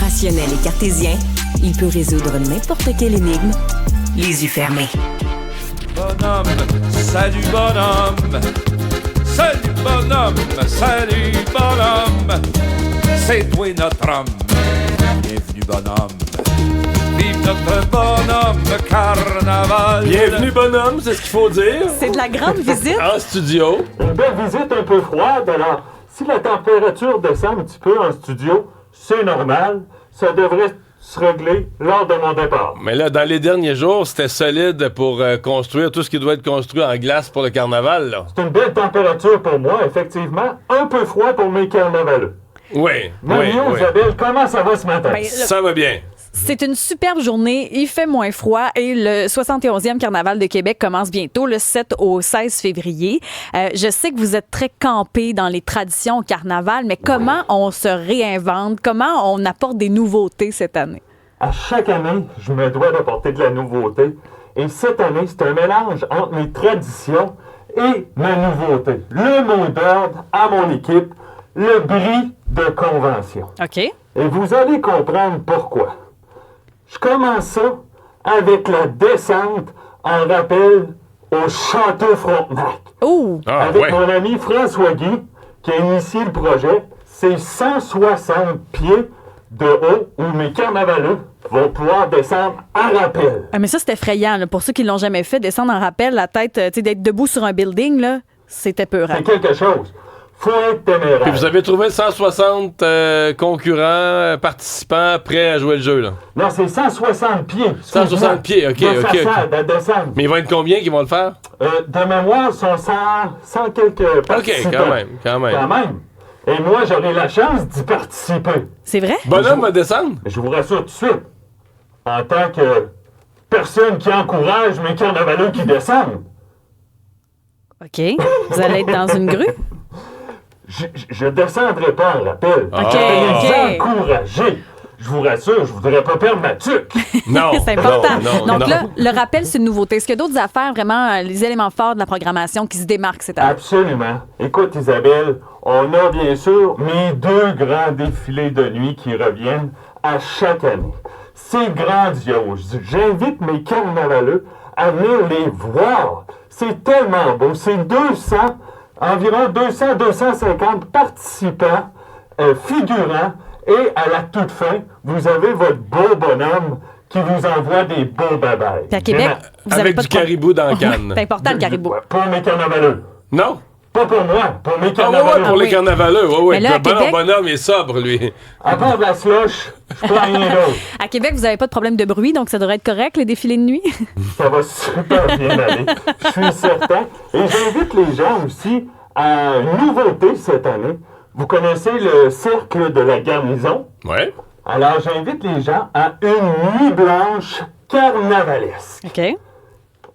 Rationnel et cartésien, il peut résoudre n'importe quelle énigme, les yeux fermés. Bonhomme, salut bonhomme. Salut bonhomme, salut bonhomme. C'est toi notre homme. Bienvenue bonhomme. Vive notre bonhomme carnaval. Bienvenue bonhomme, c'est ce qu'il faut dire. C'est de la grande visite. En studio. Une belle visite un peu froide, alors si la température descend un petit peu en studio, c'est normal, ça devrait se régler lors de mon départ. Mais là, dans les derniers jours, c'était solide pour construire tout ce qui doit être construit en glace pour le carnaval, là. C'est une belle température pour moi, effectivement, un peu froid pour mes carnavaleux. Oui, Mario, Isabelle, comment ça va ce matin? Ben, Ça va bien. C'est une superbe journée, il fait moins froid et le 71e Carnaval de Québec commence bientôt, le 7 au 16 février. Je sais que vous êtes très campés dans les traditions au carnaval, mais comment on se réinvente? Comment on apporte des nouveautés cette année? À chaque année, je me dois d'apporter de la nouveauté. Et cette année, c'est un mélange entre mes traditions et ma nouveauté. Le mot d'ordre à mon équipe, le bris de convention. OK. Et vous allez comprendre pourquoi. Je commence ça avec la descente en rappel au Château Frontenac. Oh! Avec mon ami François Guy, qui a initié le projet. C'est 160 pieds de haut où mes carnavaleux vont pouvoir descendre en rappel. Ah, mais ça, c'est effrayant. Là. Pour ceux qui l'ont jamais fait, descendre en rappel, la tête, tu sais, d'être debout sur un building, là, c'était peurant. C'est quelque chose. Faut être téméraire. Puis vous avez trouvé 160 concurrents, participants prêts à jouer le jeu, là. Non, c'est 160 pieds. 160 pieds, OK. De façade à descendre. Mais ils vont être combien qui vont le faire? De mémoire, sont 100 quelques participants. OK, quand même. Et moi, j'aurai la chance d'y participer. C'est vrai? Bonhomme va descendre? Je vous rassure tout de suite. En tant que personne qui encourage mes carnavaleux qui descendent. OK. Vous allez être dans une grue? Je descendrai pas en rappel. OK. Les encourager. Je vous rassure, je voudrais pas perdre ma tuque. Non. C'est important. Non. Donc là, le rappel, c'est une nouveauté. Est-ce qu'il y a d'autres affaires, vraiment, les éléments forts de la programmation qui se démarquent cette année? Absolument. Écoute, Isabelle, on a bien sûr mes 2 grands défilés de nuit qui reviennent à chaque année. C'est grandiose. J'invite mes carnavaleux à venir les voir. C'est tellement beau. C'est environ 200-250 participants, figurants. Et à la toute fin, vous avez votre beau bonhomme qui vous envoie des beaux babayes. Puis à Québec, vous avez Avec pas du de caribou dans la canne. C'est important, le caribou. Pour mes carnavaleux. Non? Pas pour moi, pour mes Ah carnavaleux. ouais, pour les carnavaleux, oui. Mais là, à Québec- Bonhomme est sobre, lui. À part de la slush, je prends rien d'autre. À Québec, vous n'avez pas de problème de bruit, donc ça devrait être correct, les défilés de nuit? Ça va super bien aller. Je suis certain. Et j'invite les gens aussi à une nouveauté cette année. Vous connaissez le cercle de la garnison? Ouais. Alors, j'invite les gens à une nuit blanche carnavalesque. OK.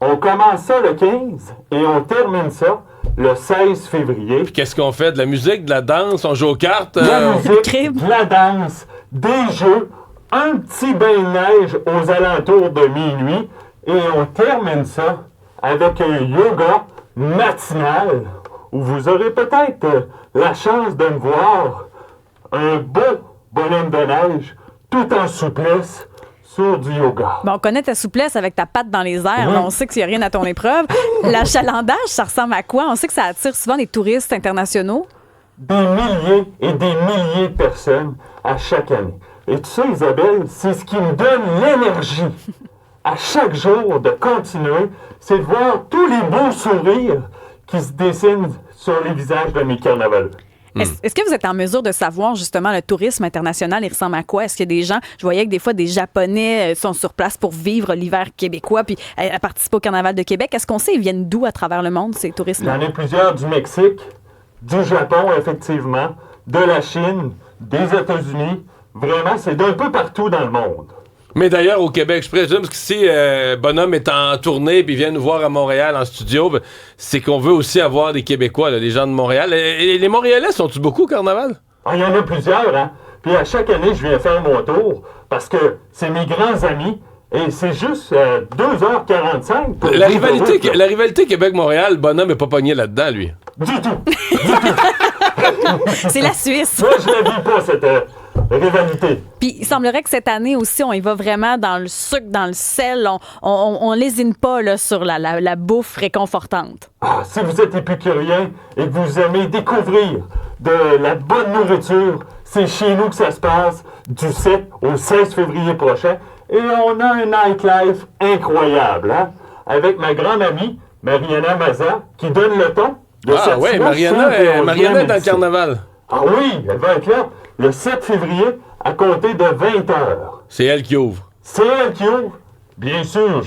On commence ça le 15 et on termine ça le 16 février. Puis qu'est-ce qu'on fait? De la musique, de la danse? On joue aux cartes? De la musique, crime. de la danse, des jeux, un petit bain de neige aux alentours de minuit et on termine ça avec un yoga matinal où vous aurez peut-être la chance de me voir un beau bonhomme de neige tout en souplesse sur du yoga. Bon, on connaît ta souplesse avec ta patte dans les airs. Oui. Là, on sait qu'il n'y a rien à ton épreuve. L'achalandage, ça ressemble à quoi? On sait que ça attire souvent des touristes internationaux. Des milliers et des milliers de personnes à chaque année. Et tout ça, Isabelle, c'est ce qui me donne l'énergie à chaque jour de continuer, c'est de voir tous les beaux sourires qui se dessinent sur les visages de mes carnavaleux. Est-ce que vous êtes en mesure de savoir, justement, le tourisme international, il ressemble à quoi? Est-ce qu'il y a des gens, je voyais que des fois, des Japonais sont sur place pour vivre l'hiver québécois puis à participer au Carnaval de Québec. Est-ce qu'on sait, ils viennent d'où à travers le monde, ces Il y touristes? en a plusieurs du Mexique, du Japon, effectivement, de la Chine, des États-Unis. Vraiment, c'est d'un peu partout dans le monde. Mais d'ailleurs, au Québec, je présume que si Bonhomme est en tournée puis vient nous voir à Montréal en studio, ben, c'est qu'on veut aussi avoir des Québécois, là, des gens de Montréal. Et les Montréalais sont-ils beaucoup au Carnaval? Ah, il y en a plusieurs, hein? Puis à chaque année, je viens faire mon tour parce que c'est mes grands amis et c'est juste 2h45 pour La vivre rivalité, route, là. la rivalité Québec-Montréal, Bonhomme n'est pas pogné là-dedans, lui. Du tout. C'est la Suisse. Moi, je la vis pas, rivalité. Puis il semblerait que cette année aussi, on y va vraiment dans le sucre, dans le sel. On lésine pas là, sur la bouffe réconfortante. Ah, si vous êtes épicurien et que vous aimez découvrir de la bonne nourriture, c'est chez nous que ça se passe du 7 au 16 février prochain. Et on a un nightlife incroyable, hein? Avec ma grande amie, Mariana Maza, qui donne le ton. Ah oui, Mariana est dans le carnaval. Ah oui, elle va être là le 7 février à compter de 20h. C'est elle qui ouvre. C'est elle qui ouvre. Bien sûr,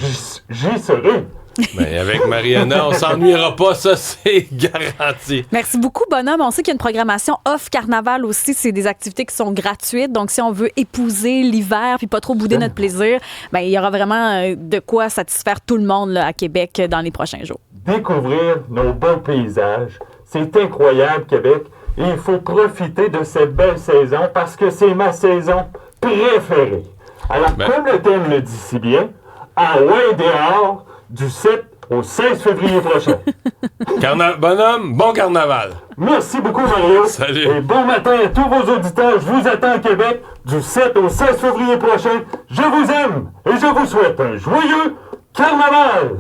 j'y serai. Ben, avec Mariana, on s'ennuiera pas, ça, c'est garanti. Merci beaucoup, Bonhomme. On sait qu'il y a une programmation off carnaval aussi. C'est des activités qui sont gratuites. Donc, si on veut épouser l'hiver puis pas trop bouder notre plaisir, ben, il y aura vraiment de quoi satisfaire tout le monde là, à Québec dans les prochains jours. Découvrir nos beaux paysages. C'est incroyable, Québec. Et il faut profiter de cette belle saison parce que c'est ma saison préférée. Alors, comme le thème le dit si bien, à ouais dehors du 7 au 16 février prochain. Bonhomme, bon carnaval. Merci beaucoup, Mario. Salut. Et bon matin à tous vos auditeurs. Je vous attends à Québec du 7 au 16 février prochain. Je vous aime et je vous souhaite un joyeux carnaval.